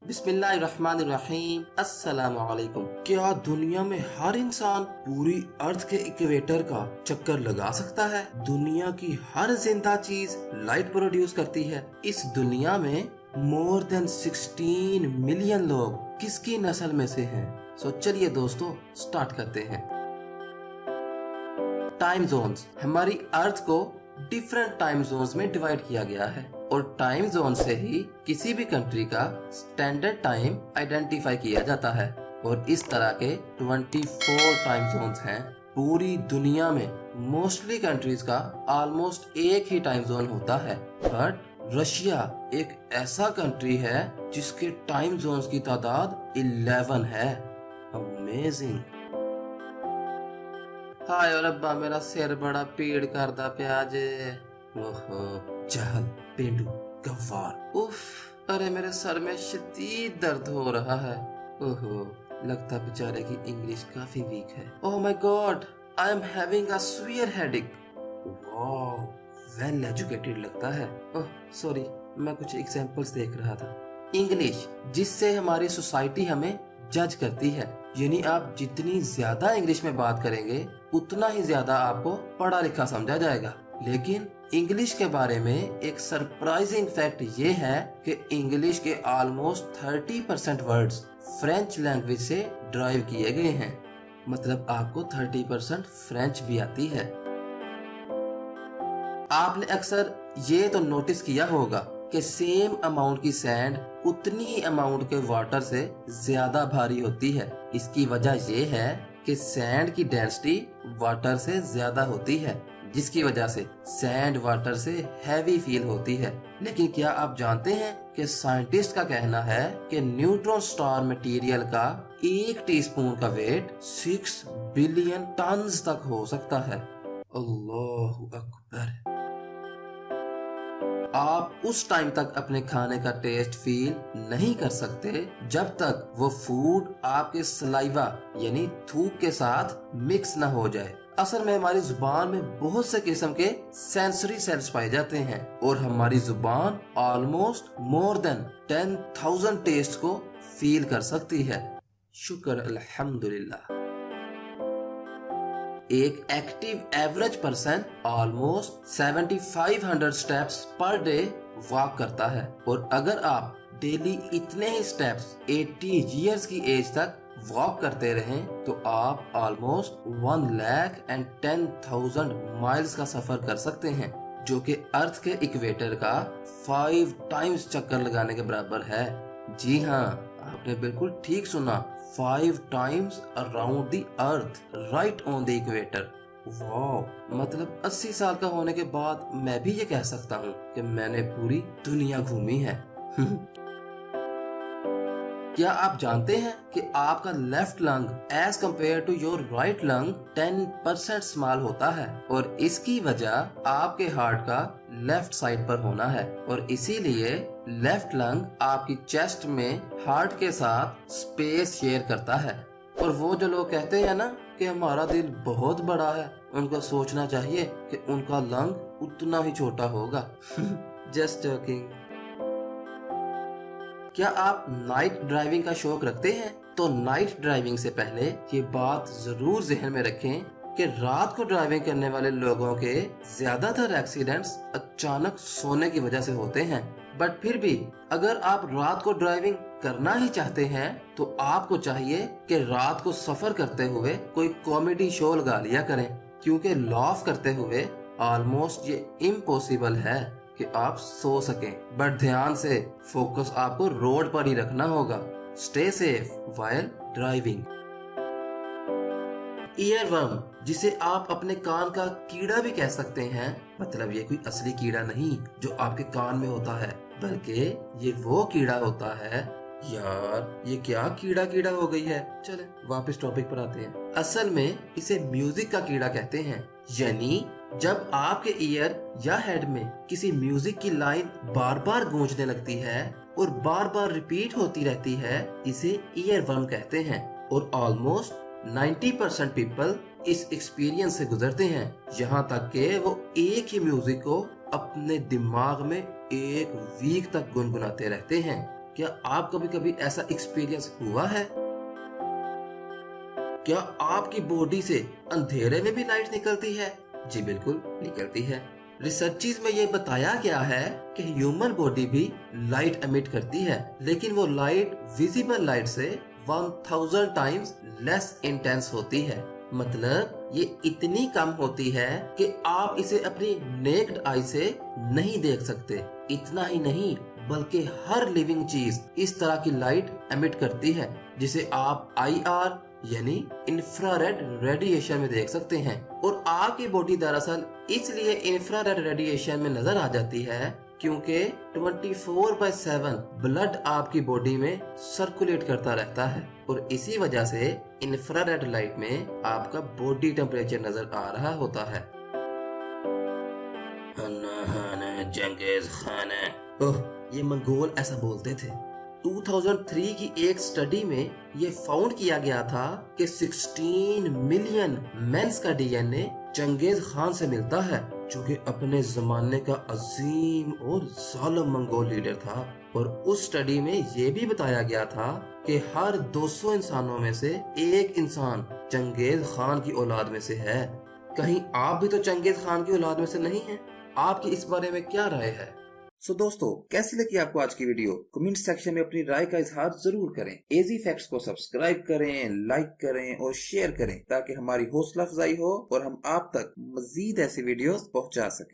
बिस्मिल्लाहिर्रहमानिर्रहीम। अस्सलामुअलैकुम। क्या दुनिया में हर इंसान पूरी अर्थ के इक्वेटर का चक्कर लगा सकता है? दुनिया की हर जिंदा चीज लाइट प्रोड्यूस करती है। इस दुनिया में मोर देन 16 मिलियन लोग किसकी नस्ल में से हैं? सो चलिए दोस्तों स्टार्ट करते हैं। Time zones. हमारी अर्थ को डिफरेंट टाइम जोन्स में डिवाइड किया गया है और टाइम जोन से ही किसी भी कंट्री का स्टैंडर्ड टाइम आइडेंटिफाई किया जाता है और इस तरह के 24 टाइम जोन्स हैं। पूरी दुनिया में मोस्टली कंट्रीज का ऑलमोस्ट एक ही टाइम जोन होता है, बट रशिया एक ऐसा कंट्री है जिसके टाइम जोन्स की तादाद 11 है। अमेजिंग। हाय और अब्बा, मेरा सिर बड़ा पीड़ करदा पिया जे। ओहो, जहल, पेंडू, गवार। उफ, अरे मेरे सर में शदीद दर्द हो रहा है। ओहो, लगता बेचारे की इंग्लिश काफी वीक है। Oh my God, I am having a severe headache. Wow, well educated लगता है। ओह सॉरी, मैं कुछ एग्जांपल्स देख रहा था। इंग्लिश, जिससे हमारी सोसाइटी हमें जज करती है, यानी आप जितनी ज्यादा इंग्लिश में बात करेंगे उतना ही ज्यादा आपको पढ़ा लिखा समझा जाएगा। लेकिन इंग्लिश के बारे में एक सरप्राइजिंग फैक्ट ये है कि इंग्लिश के ऑलमोस्ट 30% वर्ड्स फ्रेंच लैंग्वेज से ड्राइव किए गए हैं। मतलब आपको 30% फ्रेंच भी आती है। आपने अक्सर ये तो नोटिस किया होगा कि सेम अमाउंट की सैंड उतनी ही अमाउंट के वाटर से ज्यादा भारी होती है। इसकी वजह यह है कि सैंड की डेंसिटी वाटर से ज्यादा होती है, जिसकी वजह से सैंड वाटर से हैवी फील होती है। लेकिन क्या आप जानते हैं कि साइंटिस्ट का कहना है कि न्यूट्रॉन स्टार मटेरियल का 1 टीस्पून का वेट 6 बिलियन टन तक हो सकता है। अल्लाहु अकबर। आप उस टाइम तक अपने खाने का टेस्ट फील नहीं कर सकते जब तक वो फूड आपके सलाइवा यानी थूक के साथ मिक्स न हो जाए। असल में हमारी जुबान में बहुत से किस्म के सेंसरी सेल्स पाए जाते हैं और हमारी जुबान ऑलमोस्ट मोर देन 10,000 टेस्ट को फील कर सकती है। शुक्र अल्हम्दुलिल्लाह। एक active average person almost 7500 steps per day walk करता है और अगर आप डेली इतने ही स्टेप्स 80 इयर्स की एज तक वॉक करते रहें तो आप ऑलमोस्ट 1,10,000 माइल्स का सफर कर सकते हैं, जो कि अर्थ के इक्वेटर का 5 टाइम्स चक्कर लगाने के बराबर है। जी हाँ, आपने बिल्कुल ठीक सुना, 5 times around the earth right on the equator. Wow, मतलब 80 साल का होने के बाद मैं भी ये कह सकता हूँ कि मैंने पूरी दुनिया घूमी है। क्या आप जानते हैं कि आपका left lung as compare to your right lung 10% small होता है और इसकी वजह आपके हार्ट का लेफ्ट साइड पर होना है और इसीलिए लेफ्ट लंग आपकी चेस्ट में हार्ट के साथ स्पेस शेयर करता है। और वो जो लोग कहते हैं ना कि हमारा दिल बहुत बड़ा है, उनको सोचना चाहिए कि उनका लंग उतना ही छोटा होगा। Just joking. क्या आप नाइट ड्राइविंग का शौक रखते हैं? तो नाइट ड्राइविंग से पहले ये बात जरूर जहन में रखें कि रात को ड्राइविंग करने वाले लोगों के ज्यादातर एक्सीडेंट्स अचानक सोने की वजह से होते हैं। बट फिर भी अगर आप रात को ड्राइविंग करना ही चाहते हैं तो आपको चाहिए कि रात को सफर करते हुए कोई कॉमेडी शो लगा लिया करें, क्योंकि लॉफ करते हुए ऑलमोस्ट ये इम्पॉसिबल है कि आप सो सकें। बट ध्यान से फोकस आपको रोड पर ही रखना होगा। Stay safe while driving. Earworm, जिसे आप अपने कान का कीड़ा भी कह सकते हैं, मतलब ये कोई असली कीड़ा नहीं जो आपके कान में होता है, बल्कि ये वो कीड़ा होता है। यार ये क्या कीड़ा कीड़ा हो गई है। चले वापस टॉपिक पर आते हैं। असल में इसे म्यूजिक का कीड़ा कहते हैं, यानी जब आपके ईयर या हेड में किसी म्यूजिक की लाइन बार बार गूंजने लगती है और बार बार रिपीट होती रहती है, इसे ईयरवर्म कहते हैं। और ऑलमोस्ट 90% पीपल इस एक्सपीरियंस से गुजरते हैं, यहाँ तक कि वो एक ही म्यूजिक को अपने दिमाग में 1 वीक तक गुनगुनाते रहते हैं। क्या आप कभी कभी ऐसा एक्सपीरियंस हुआ है? क्या आपकी बॉडी से अंधेरे में भी लाइट निकलती है? जी बिल्कुल निकलती है। रिसर्चेस में ये बताया गया है कि ह्यूमन बॉडी भी लाइट एमिट करती है, लेकिन वो लाइट विजिबल लाइट से 1000 टाइम्स लेस इंटेंस होती है। मतलब ये इतनी कम होती है कि आप इसे अपनी नेक्ड आई से नहीं देख सकते। इतना ही नहीं, बल्कि हर लिविंग चीज इस तरह की लाइट एमिट करती है, जिसे आप IR यानी इंफ्रारेड रेडिएशन में देख सकते हैं। और आपकी बॉडी दरअसल इसलिए इंफ्रारेड रेडिएशन में नजर आ जाती है क्योंकि 24/7 ब्लड आपकी बॉडी में सर्कुलेट करता रहता है, और इसी वजह से इंफ्रारेड लाइट में आपका बॉडी टेम्परेचर नजर आ रहा होता है। चंगेज खान, ओह, ये मंगोल ऐसा बोलते थे। 2003 की एक स्टडी में ये फाउंड किया गया था कि 16 मिलियन मेंस का DNA चंगेज खान से मिलता है, जो कि अपने जमाने का अजीम और जालिम मंगोल लीडर था। और उस स्टडी में ये भी बताया गया था कि हर 200 इंसानों में से एक इंसान चंगेज खान की औलाद में से है। कहीं आप भी तो चंगेज खान की औलाद में से नहीं हैं? आपकी इस बारे में क्या राय है? सो दोस्तों, कैसी लगी आपको आज की वीडियो? कमेंट सेक्शन में अपनी राय का इजहार जरूर करें। एजी फैक्ट्स को सब्सक्राइब करें, लाइक करें और शेयर करें, ताकि हमारी हौसला अफजाई हो और हम आप तक मजीद ऐसी वीडियोस पहुंचा सकें।